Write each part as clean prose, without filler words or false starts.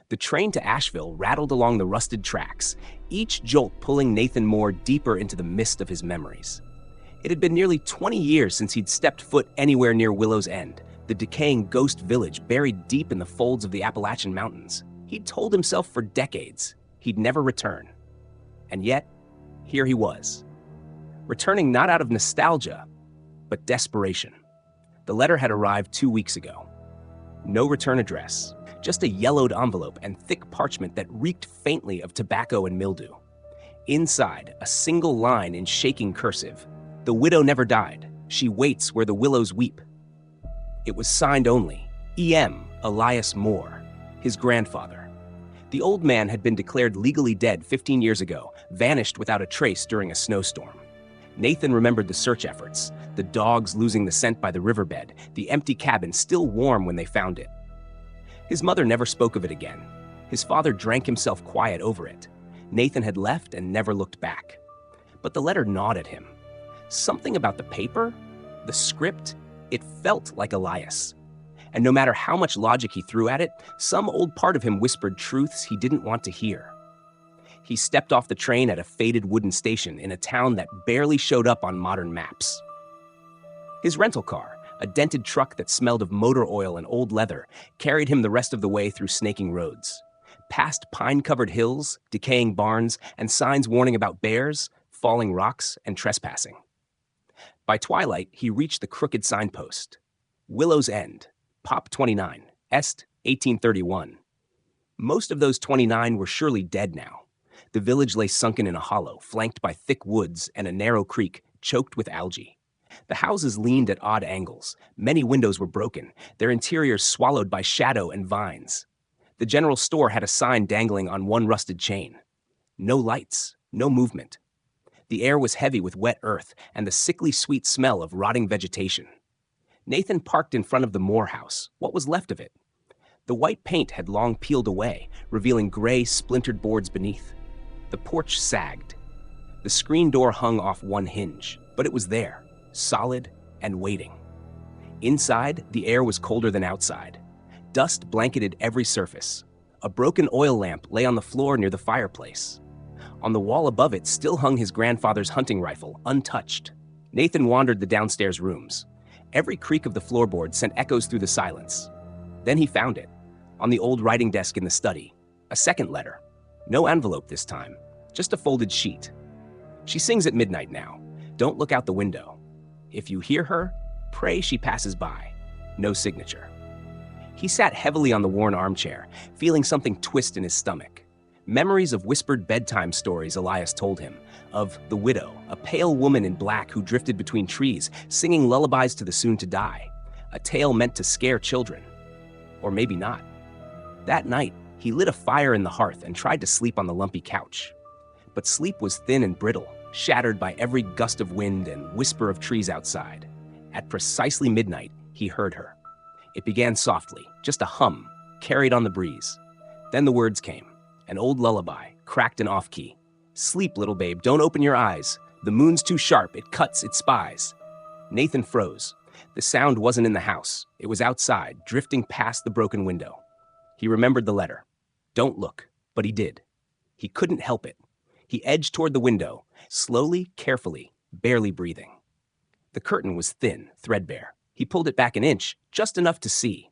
The train to Asheville rattled along the rusted tracks, each jolt pulling Nathan Moore deeper into the mist of his memories. It had been nearly 20 years since he'd stepped foot anywhere near Willow's End, the decaying ghost village buried deep in the folds of the Appalachian Mountains. He'd told himself for decades he'd never return. And yet, here he was, returning not out of nostalgia, but desperation. The letter had arrived 2 weeks ago. No return address, just a yellowed envelope and thick parchment that reeked faintly of tobacco and mildew. Inside, a single line in shaking cursive. The widow never died. She waits where the willows weep. It was signed only, E.M. Elias Moore, his grandfather. The old man had been declared legally dead 15 years ago, vanished without a trace during a snowstorm. Nathan remembered the search efforts, the dogs losing the scent by the riverbed, the empty cabin still warm when they found it. His mother never spoke of it again. His father drank himself quiet over it. Nathan had left and never looked back. But the letter gnawed at him. Something about the paper, the script, it felt like Elias. And no matter how much logic he threw at it, some old part of him whispered truths he didn't want to hear. He stepped off the train at a faded wooden station in a town that barely showed up on modern maps. His rental car, a dented truck that smelled of motor oil and old leather, carried him the rest of the way through snaking roads. Past pine-covered hills, decaying barns, and signs warning about bears, falling rocks, and trespassing. By twilight, he reached the crooked signpost. Willow's End, Pop 29, Est 1831. Most of those 29 were surely dead now. The village lay sunken in a hollow, flanked by thick woods and a narrow creek choked with algae. The houses leaned at odd angles. Many windows were broken, their interiors swallowed by shadow and vines. The general store had a sign dangling on one rusted chain. No lights, no movement. The air was heavy with wet earth and the sickly sweet smell of rotting vegetation. Nathan parked in front of the Moore house, what was left of it. The white paint had long peeled away, revealing gray, splintered boards beneath. The porch sagged. The screen door hung off one hinge, but it was there, solid and waiting. Inside, the air was colder than outside. Dust blanketed every surface. A broken oil lamp lay on the floor near the fireplace. On the wall above it still hung his grandfather's hunting rifle, untouched. Nathan wandered the downstairs rooms. Every creak of the floorboard sent echoes through the silence. Then he found it, on the old writing desk in the study. A second letter. No envelope this time, just a folded sheet. She sings at midnight now. Don't look out the window. If you hear her, pray she passes by. No signature. He sat heavily on the worn armchair, feeling something twist in his stomach. Memories of whispered bedtime stories Elias told him, of the widow, a pale woman in black who drifted between trees, singing lullabies to the soon-to-die, a tale meant to scare children. Or maybe not. That night, he lit a fire in the hearth and tried to sleep on the lumpy couch. But sleep was thin and brittle, shattered by every gust of wind and whisper of trees outside. At precisely midnight, he heard her. It began softly, just a hum, carried on the breeze. Then the words came, an old lullaby, cracked and off-key. Sleep, little babe, don't open your eyes. The moon's too sharp, it cuts, it spies. Nathan froze. The sound wasn't in the house. It was outside, drifting past the broken window. He remembered the letter. Don't look, but he did. He couldn't help it. He edged toward the window, slowly, carefully, barely breathing. The curtain was thin, threadbare. He pulled it back an inch, just enough to see.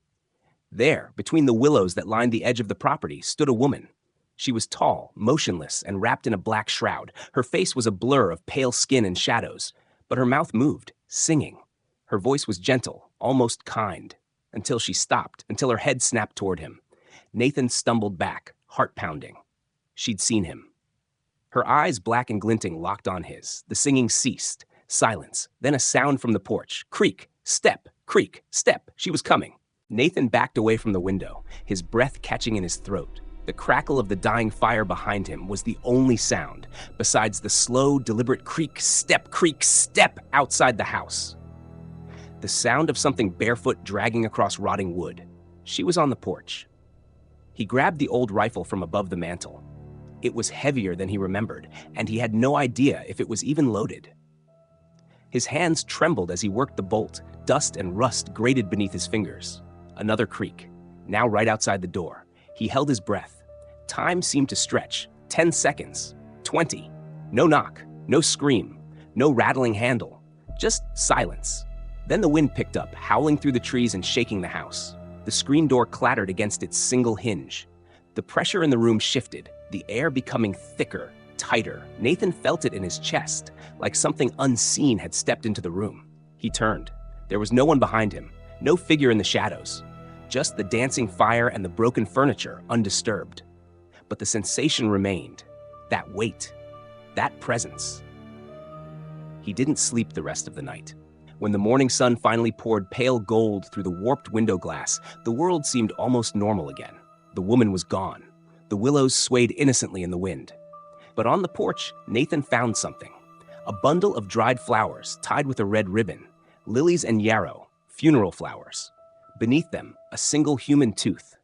There, between the willows that lined the edge of the property, stood a woman. She was tall, motionless, and wrapped in a black shroud. Her face was a blur of pale skin and shadows, but her mouth moved, singing. Her voice was gentle, almost kind, until she stopped, until her head snapped toward him. Nathan stumbled back, heart pounding. She'd seen him. Her eyes, black and glinting, locked on his. The singing ceased. Silence. Then a sound from the porch. Creak, step, creak, step. She was coming. Nathan backed away from the window, his breath catching in his throat. The crackle of the dying fire behind him was the only sound, besides the slow, deliberate creak, step outside the house. The sound of something barefoot dragging across rotting wood. She was on the porch. He grabbed the old rifle from above the mantel. It was heavier than he remembered, and he had no idea if it was even loaded. His hands trembled as he worked the bolt. Dust and rust grated beneath his fingers. Another creak, now right outside the door. He held his breath. Time seemed to stretch. 10 seconds. 20. No knock. No scream. No rattling handle. Just silence. Then the wind picked up, howling through the trees and shaking the house. The screen door clattered against its single hinge. The pressure in the room shifted, the air becoming thicker, tighter. Nathan felt it in his chest, like something unseen had stepped into the room. He turned. There was no one behind him, no figure in the shadows. Just the dancing fire and the broken furniture, undisturbed. But the sensation remained. That weight. That presence. He didn't sleep the rest of the night. When the morning sun finally poured pale gold through the warped window glass, the world seemed almost normal again. The woman was gone. The willows swayed innocently in the wind. But on the porch, Nathan found something. A bundle of dried flowers tied with a red ribbon. Lilies and yarrow, funeral flowers. Beneath them, a single human tooth.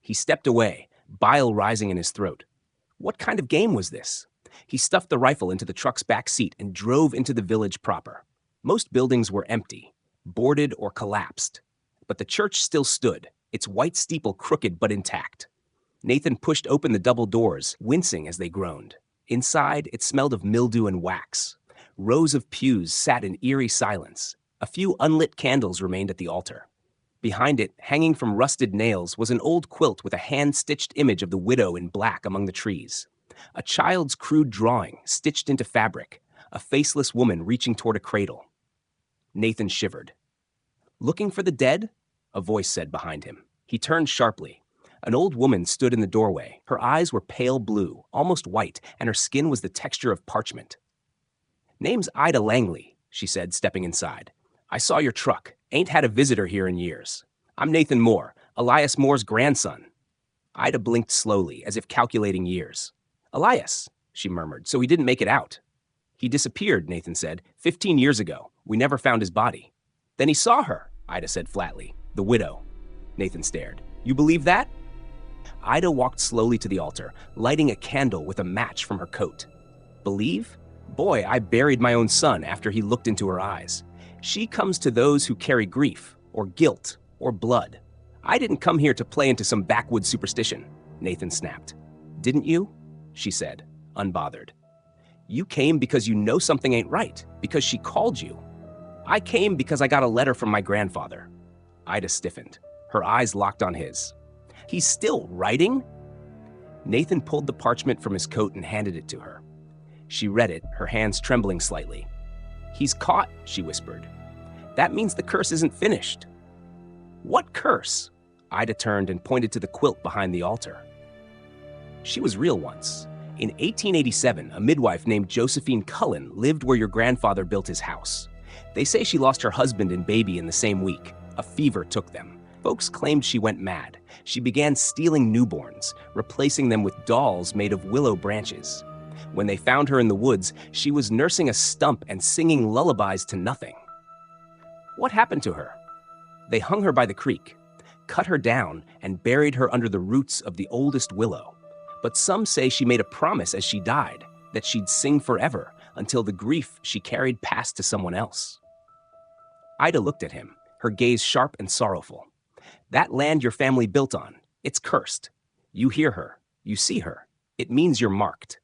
He stepped away, bile rising in his throat. What kind of game was this? He stuffed the rifle into the truck's back seat and drove into the village proper. Most buildings were empty, boarded or collapsed. But the church still stood, its white steeple crooked but intact. Nathan pushed open the double doors, wincing as they groaned. Inside, it smelled of mildew and wax. Rows of pews sat in eerie silence. A few unlit candles remained at the altar. Behind it, hanging from rusted nails, was an old quilt with a hand-stitched image of the widow in black among the trees. A child's crude drawing, stitched into fabric. A faceless woman reaching toward a cradle. Nathan shivered. "Looking for the dead?" a voice said behind him. He turned sharply. An old woman stood in the doorway. Her eyes were pale blue, almost white, and her skin was the texture of parchment. "Name's Ida Langley," she said, stepping inside. "I saw your truck. Ain't had a visitor here in years. I'm Nathan Moore, Elias Moore's grandson." Ida blinked slowly, as if calculating years. "Elias," she murmured, "so he didn't make it out." "He disappeared," Nathan said, 15 years ago. We never found his body." "Then he saw her," Ida said flatly. "The widow." Nathan stared. "You believe that?" Ida walked slowly to the altar, lighting a candle with a match from her coat. "Believe? Boy, I buried my own son after he looked into her eyes. She comes to those who carry grief, or guilt, or blood. I didn't come here to play into some backwoods superstition," Nathan snapped. "Didn't you?" she said, unbothered. "You came because you know something ain't right, because she called you. I came because I got a letter from my grandfather." Ida stiffened. Her eyes locked on his. "He's still writing?" Nathan pulled the parchment from his coat and handed it to her. She read it, her hands trembling slightly. "He's caught," she whispered. "That means the curse isn't finished." "What curse?" Ida turned and pointed to the quilt behind the altar. She was real once. In 1887, a midwife named Josephine Cullen lived where your grandfather built his house. They say she lost her husband and baby in the same week. A fever took them. Folks claimed she went mad. She began stealing newborns, replacing them with dolls made of willow branches. When they found her in the woods, she was nursing a stump and singing lullabies to nothing. What happened to her? They hung her by the creek, cut her down, and buried her under the roots of the oldest willow. But some say she made a promise as she died, that she'd sing forever until the grief she carried passed to someone else. Ida looked at him, her gaze sharp and sorrowful. "That land your family built on, it's cursed. You hear her, you see her. It means you're marked."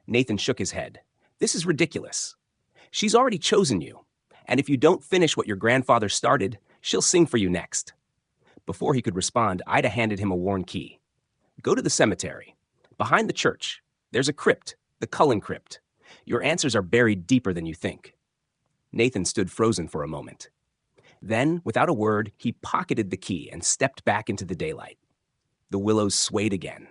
Nathan shook his head. "This is ridiculous. She's already chosen you, and if you don't finish what your grandfather started, she'll sing for you next." Before he could respond, Ida handed him a worn key. "Go to the cemetery. Behind the church, there's a crypt, the Cullen crypt. Your answers are buried deeper than you think." Nathan stood frozen for a moment. Then, without a word, he pocketed the key and stepped back into the daylight. The willows swayed again,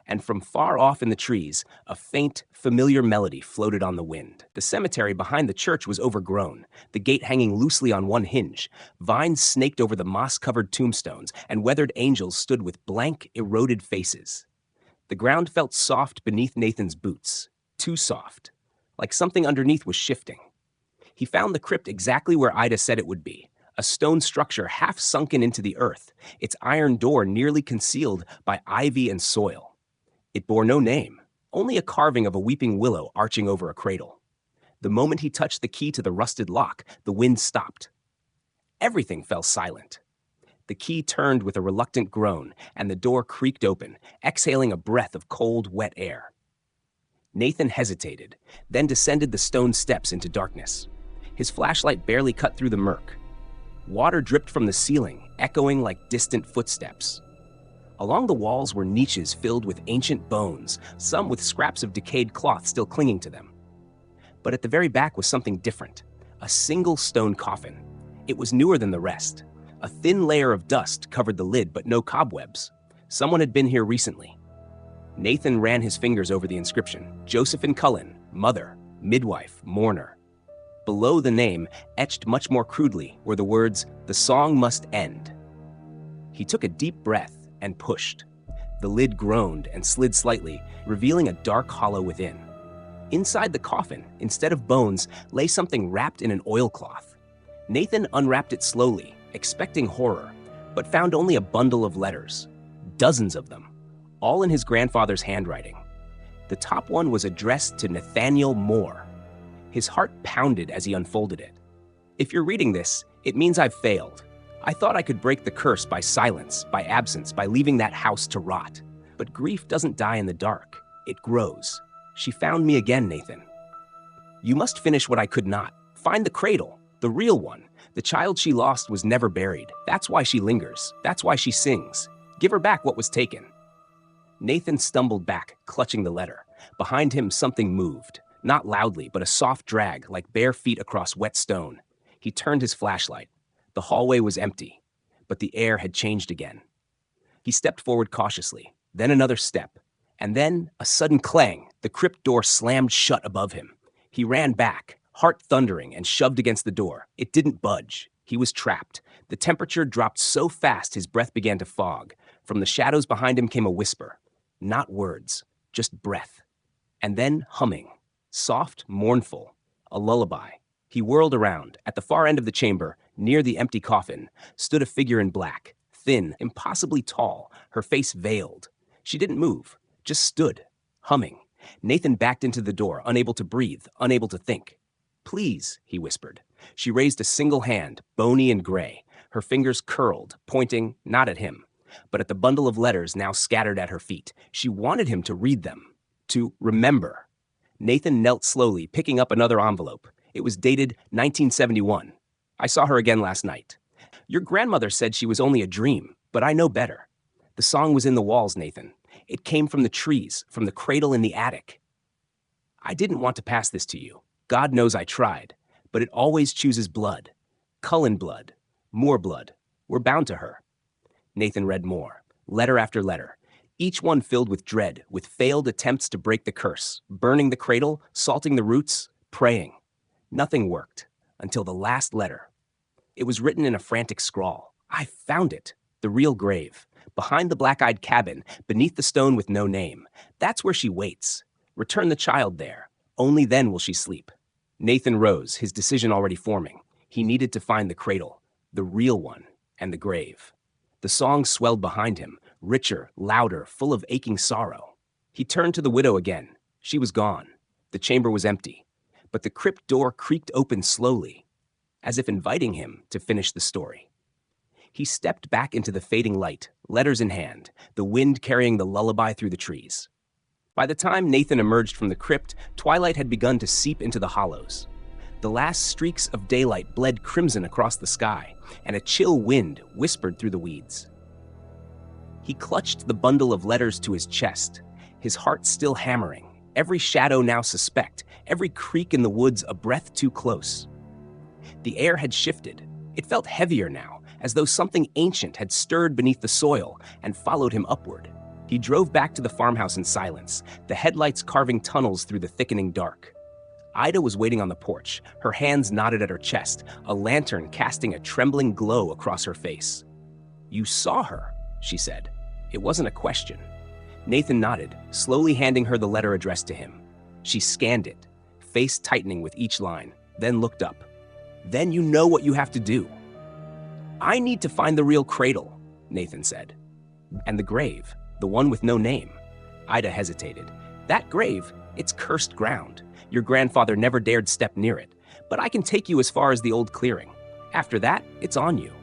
and from far off in the trees, a faint, familiar melody floated on the wind. The cemetery behind the church was overgrown, the gate hanging loosely on one hinge. Vines snaked over the moss-covered tombstones, and weathered angels stood with blank, eroded faces. The ground felt soft beneath Nathan's boots, too soft, like something underneath was shifting. He found the crypt exactly where Ida said it would be, a stone structure half sunken into the earth, its iron door nearly concealed by ivy and soil. It bore no name, only a carving of a weeping willow arching over a cradle. The moment he touched the key to the rusted lock, the wind stopped. Everything fell silent. The key turned with a reluctant groan, and the door creaked open, exhaling a breath of cold, wet air. Nathan hesitated, then descended the stone steps into darkness. His flashlight barely cut through the murk. Water dripped from the ceiling, echoing like distant footsteps. Along the walls were niches filled with ancient bones, some with scraps of decayed cloth still clinging to them. But at the very back was something different, a single stone coffin. It was newer than the rest. A thin layer of dust covered the lid, but no cobwebs. Someone had been here recently. Nathan ran his fingers over the inscription: Josephine Cullen, mother, midwife, mourner. Below the name, etched much more crudely, were the words, "The song must end." He took a deep breath and pushed. The lid groaned and slid slightly, revealing a dark hollow within. Inside the coffin, instead of bones, lay something wrapped in an oilcloth. Nathan unwrapped it slowly, expecting horror, but found only a bundle of letters. Dozens of them, all in his grandfather's handwriting. The top one was addressed to Nathaniel Moore. His heart pounded as he unfolded it. If you're reading this, it means I've failed. I thought I could break the curse by silence, by absence, by leaving that house to rot. But grief doesn't die in the dark. It grows. She found me again, Nathan. You must finish what I could not. Find the cradle, the real one. The child she lost was never buried. That's why she lingers. That's why she sings. Give her back what was taken. Nathan stumbled back, clutching the letter. Behind him, something moved. Not loudly, but a soft drag, like bare feet across wet stone. He turned his flashlight. The hallway was empty, but the air had changed again. He stepped forward cautiously, then another step, and then a sudden clang. The crypt door slammed shut above him. He ran back, heart thundering, and shoved against the door. It didn't budge. He was trapped. The temperature dropped so fast his breath began to fog. From the shadows behind him came a whisper. Not words, just breath. And then humming. Soft, mournful. A lullaby. He whirled around. At the far end of the chamber, near the empty coffin, stood a figure in black, thin, impossibly tall, her face veiled. She didn't move, just stood, humming. Nathan backed into the door, unable to breathe, unable to think. Please, he whispered. She raised a single hand, bony and gray, her fingers curled, pointing not at him, but at the bundle of letters now scattered at her feet. She wanted him to read them, to remember. Nathan knelt slowly, picking up another envelope. It was dated 1971. I saw her again last night. Your grandmother said she was only a dream, but I know better. The song was in the walls, Nathan. It came from the trees, from the cradle in the attic. I didn't want to pass this to you. God knows I tried, but it always chooses blood. Cullen blood, Moore blood. We're bound to her. Nathan read more, letter after letter, each one filled with dread, with failed attempts to break the curse, burning the cradle, salting the roots, praying. Nothing worked, until the last letter. It was written in a frantic scrawl. I found it, the real grave, behind the black-eyed cabin, beneath the stone with no name. That's where she waits. Return the child there. Only then will she sleep. Nathan rose, his decision already forming. He needed to find the cradle, the real one, and the grave. The song swelled behind him, richer, louder, full of aching sorrow. He turned to the widow again. She was gone. The chamber was empty. But the crypt door creaked open slowly, as if inviting him to finish the story. He stepped back into the fading light, letters in hand, the wind carrying the lullaby through the trees. By the time Nathan emerged from the crypt, twilight had begun to seep into the hollows. The last streaks of daylight bled crimson across the sky, and a chill wind whispered through the weeds. He clutched the bundle of letters to his chest, his heart still hammering, every shadow now suspect, every creak in the woods a breath too close. The air had shifted. It felt heavier now, as though something ancient had stirred beneath the soil and followed him upward. He drove back to the farmhouse in silence, the headlights carving tunnels through the thickening dark. Ida was waiting on the porch, her hands knotted at her chest, a lantern casting a trembling glow across her face. You saw her, she said. It wasn't a question. Nathan nodded, slowly handing her the letter addressed to him. She scanned it, face tightening with each line, then looked up. Then you know what you have to do. I need to find the real cradle, Nathan said. And the grave, the one with no name. Ida hesitated. That grave, it's cursed ground. Your grandfather never dared step near it, but I can take you as far as the old clearing. After that, it's on you.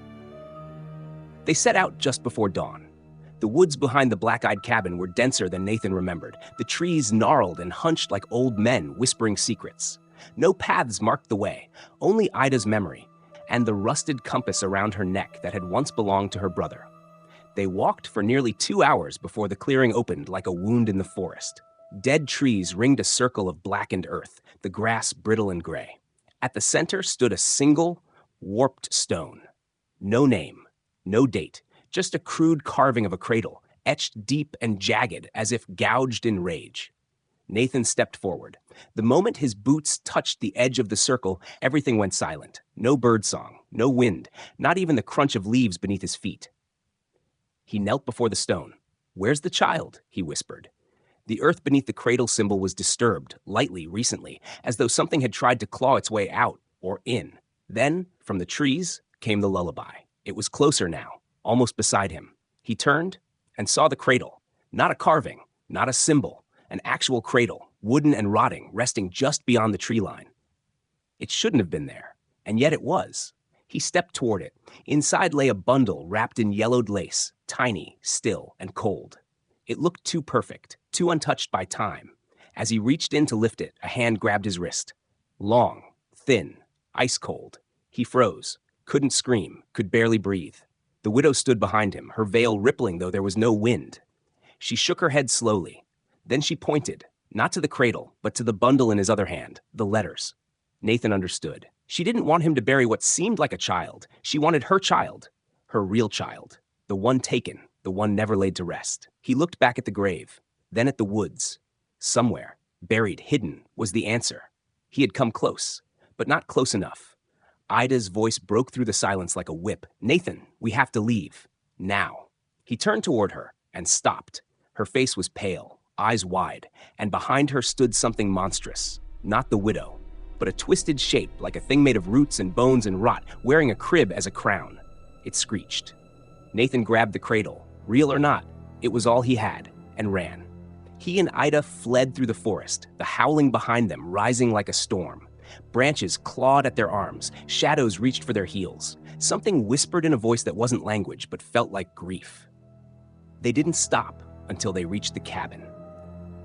They set out just before dawn. The woods behind the black-eyed cabin were denser than Nathan remembered. The trees gnarled and hunched like old men whispering secrets. No paths marked the way, only Ida's memory, and the rusted compass around her neck that had once belonged to her brother. They walked for nearly 2 hours before the clearing opened like a wound in the forest. Dead trees ringed a circle of blackened earth, the grass brittle and gray. At the center stood a single, warped stone. No name, no date, just a crude carving of a cradle, etched deep and jagged as if gouged in rage. Nathan stepped forward. The moment his boots touched the edge of the circle, everything went silent. No birdsong, no wind, not even the crunch of leaves beneath his feet. He knelt before the stone. "Where's the child?" he whispered. The earth beneath the cradle symbol was disturbed, lightly, recently, as though something had tried to claw its way out or in. Then, from the trees, came the lullaby. It was closer now, almost beside him. He turned and saw the cradle. Not a carving, not a symbol, an actual cradle, wooden and rotting, resting just beyond the tree line. It shouldn't have been there, and yet it was. He stepped toward it. Inside lay a bundle wrapped in yellowed lace, tiny, still, and cold. It looked too perfect, too untouched by time. As he reached in to lift it, a hand grabbed his wrist. Long, thin, ice cold. He froze, couldn't scream, could barely breathe. The widow stood behind him, her veil rippling though there was no wind. She shook her head slowly. Then she pointed, not to the cradle, but to the bundle in his other hand, the letters. Nathan understood. She didn't want him to bury what seemed like a child. She wanted her child, her real child, the one taken, the one never laid to rest. He looked back at the grave, then at the woods. Somewhere, buried, hidden, was the answer. He had come close, but not close enough. Ida's voice broke through the silence like a whip. "Nathan, we have to leave. Now." He turned toward her and stopped. Her face was pale, eyes wide, and behind her stood something monstrous. Not the widow, but a twisted shape like a thing made of roots and bones and rot, wearing a crib as a crown. It screeched. Nathan grabbed the cradle. Real or not, it was all he had, and ran. He and Ida fled through the forest, the howling behind them rising like a storm. Branches clawed at their arms, shadows reached for their heels. Something whispered in a voice that wasn't language, but felt like grief. They didn't stop until they reached the cabin.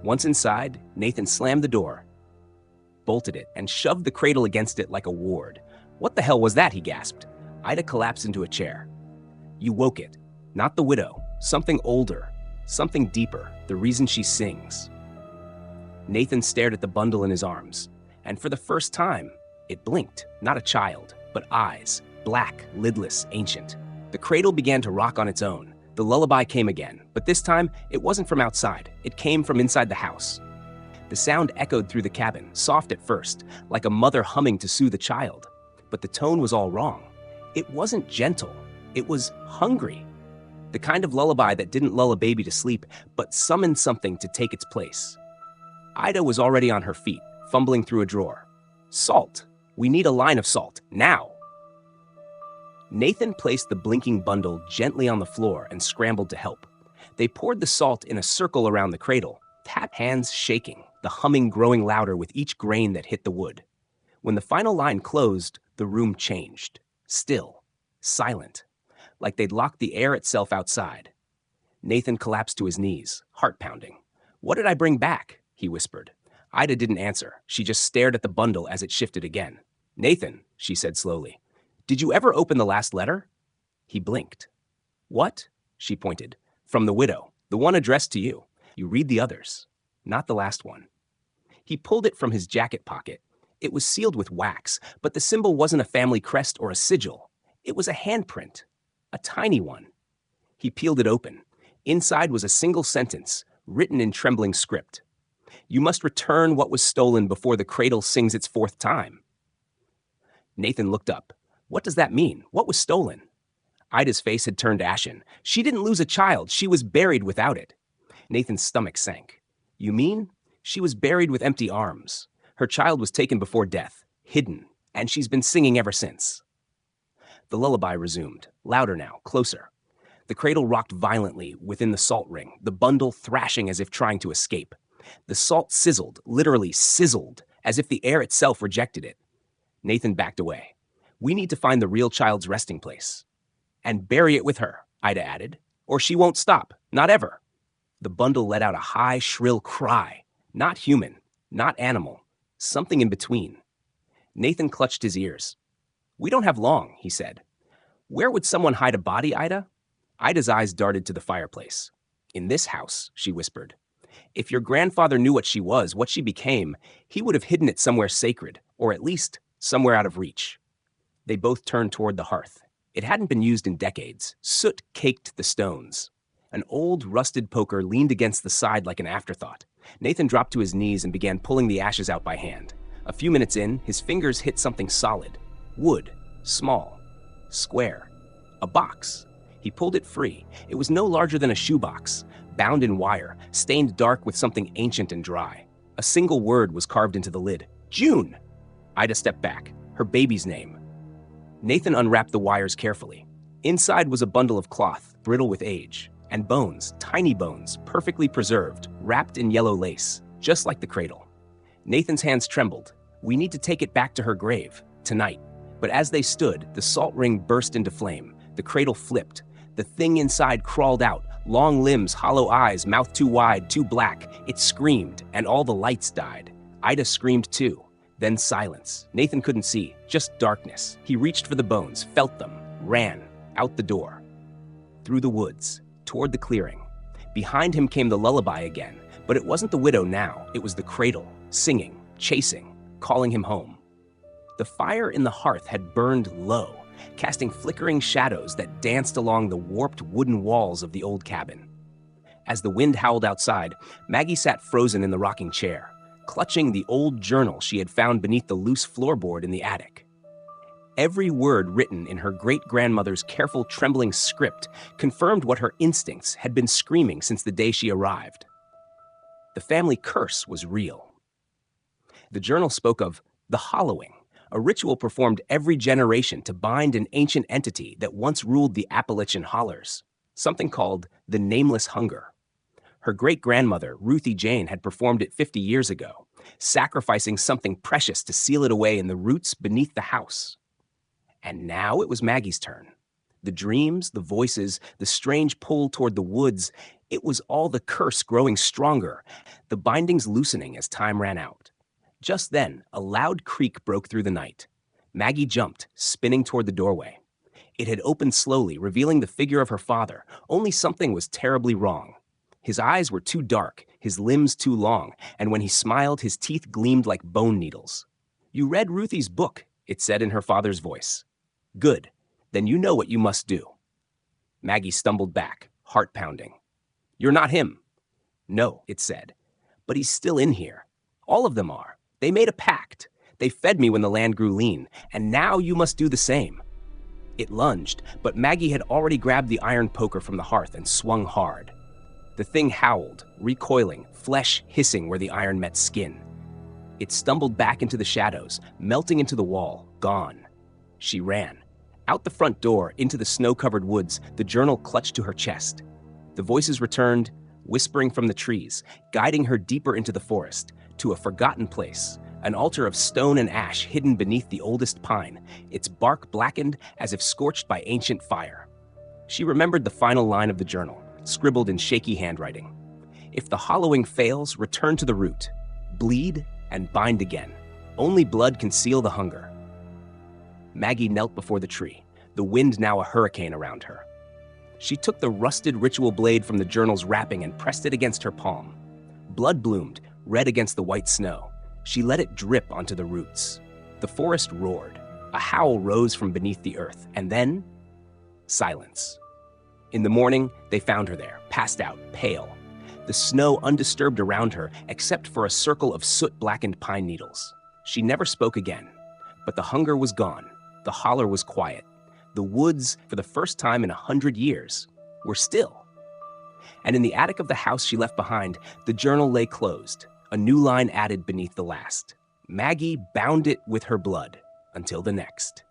Once inside, Nathan slammed the door, bolted it, and shoved the cradle against it like a ward. "What the hell was that?" he gasped. Ida collapsed into a chair. "You woke it. Not the widow. Something older. Something deeper. The reason she sings." Nathan stared at the bundle in his arms, and for the first time, it blinked. Not a child, but eyes. Black, lidless, ancient. The cradle began to rock on its own. The lullaby came again, but this time, it wasn't from outside. It came from inside the house. The sound echoed through the cabin, soft at first, like a mother humming to soothe a child. But the tone was all wrong. It wasn't gentle. It was hungry. The kind of lullaby that didn't lull a baby to sleep, but summoned something to take its place. Ida was already on her feet, fumbling through a drawer. "Salt. We need a line of salt. Now." Nathan placed the blinking bundle gently on the floor and scrambled to help. They poured the salt in a circle around the cradle, hands shaking, the humming growing louder with each grain that hit the wood. When the final line closed, the room changed. Still, silent, like they'd locked the air itself outside. Nathan collapsed to his knees, heart pounding. "What did I bring back?" he whispered. Ida didn't answer. She just stared at the bundle as it shifted again. "Nathan," she said slowly, "did you ever open the last letter?" He blinked. "What?" she pointed. "From the widow, the one addressed to you. You read the others, not the last one." He pulled it from his jacket pocket. It was sealed with wax, but the symbol wasn't a family crest or a sigil. It was a handprint, a tiny one. He peeled it open. Inside was a single sentence, written in trembling script. "You must return what was stolen before the cradle sings its fourth time." Nathan looked up. "What does that mean? What was stolen?" Ida's face had turned ashen. She didn't lose a child. She was buried without it. Nathan's stomach sank. "You mean?" She was buried with empty arms. Her child was taken before death, hidden, and she's been singing ever since. The lullaby resumed, louder now, closer. The cradle rocked violently within the salt ring, the bundle thrashing as if trying to escape. The salt sizzled, literally sizzled, as if the air itself rejected it. Nathan backed away. "We need to find the real child's resting place. And bury it with her." Ida added. Or she won't stop. Not ever. The bundle let out a high, shrill cry. Not human, not animal, something in between. Nathan clutched his ears. We don't have long, he said. Where would someone hide a body, Ida? Ida's eyes darted to the fireplace. In this house, she whispered. If your grandfather knew what she was, what she became, he would have hidden it somewhere sacred, or at least somewhere out of reach. They both turned toward the hearth. It hadn't been used in decades. Soot caked the stones. An old, rusted poker leaned against the side like an afterthought. Nathan dropped to his knees and began pulling the ashes out by hand. A few minutes in, his fingers hit something solid. Wood. Small. Square. A box. He pulled it free. It was no larger than a shoebox, bound in wire, stained dark with something ancient and dry. A single word was carved into the lid. June! Ida stepped back. Her baby's name. Nathan unwrapped the wires carefully. Inside was a bundle of cloth, brittle with age, and bones, tiny bones, perfectly preserved, wrapped in yellow lace, just like the cradle. Nathan's hands trembled. We need to take it back to her grave, tonight. But as they stood, the salt ring burst into flame. The cradle flipped. The thing inside crawled out, long limbs, hollow eyes, mouth too wide, too black. It screamed, and all the lights died. Ida screamed too. Then silence. Nathan couldn't see, just darkness. He reached for the bones, felt them, ran, out the door. Through the woods, toward the clearing. Behind him came the lullaby again, but it wasn't the widow now. It was the cradle, singing, chasing, calling him home. The fire in the hearth had burned low, casting flickering shadows that danced along the warped wooden walls of the old cabin. As the wind howled outside, Maggie sat frozen in the rocking chair, clutching the old journal she had found beneath the loose floorboard in the attic. Every word written in her great-grandmother's careful, trembling script confirmed what her instincts had been screaming since the day she arrived. The family curse was real. The journal spoke of the hollowing, a ritual performed every generation to bind an ancient entity that once ruled the Appalachian hollers, something called the nameless hunger. Her great-grandmother, Ruthie Jane, had performed it 50 years ago, sacrificing something precious to seal it away in the roots beneath the house. And now it was Maggie's turn. The dreams, the voices, the strange pull toward the woods, it was all the curse growing stronger, the bindings loosening as time ran out. Just then, a loud creak broke through the night. Maggie jumped, spinning toward the doorway. It had opened slowly, revealing the figure of her father, only something was terribly wrong. His eyes were too dark, his limbs too long, and when he smiled, his teeth gleamed like bone needles. You read Ruthie's book, it said in her father's voice. Good, then you know what you must do. Maggie stumbled back, heart pounding. You're not him. No, it said, but he's still in here. All of them are. They made a pact. They fed me when the land grew lean, and now you must do the same. It lunged, but Maggie had already grabbed the iron poker from the hearth and swung hard. The thing howled, recoiling, flesh hissing where the iron met skin. It stumbled back into the shadows, melting into the wall, gone. She ran. Out the front door, into the snow-covered woods, the journal clutched to her chest. The voices returned, whispering from the trees, guiding her deeper into the forest, to a forgotten place, an altar of stone and ash hidden beneath the oldest pine, its bark blackened as if scorched by ancient fire. She remembered the final line of the journal, scribbled in shaky handwriting. If the hollowing fails, return to the root. Bleed and bind again. Only blood can seal the hunger. Maggie knelt before the tree, the wind now a hurricane around her. She took the rusted ritual blade from the journal's wrapping and pressed it against her palm. Blood bloomed, red against the white snow. She let it drip onto the roots. The forest roared. A howl rose from beneath the earth, and then silence. In the morning, they found her there, passed out, pale. The snow undisturbed around her, except for a circle of soot-blackened pine needles. She never spoke again. But the hunger was gone. The holler was quiet. The woods, for the first time in 100 years, were still. And in the attic of the house she left behind, the journal lay closed, a new line added beneath the last. Maggie bound it with her blood until the next.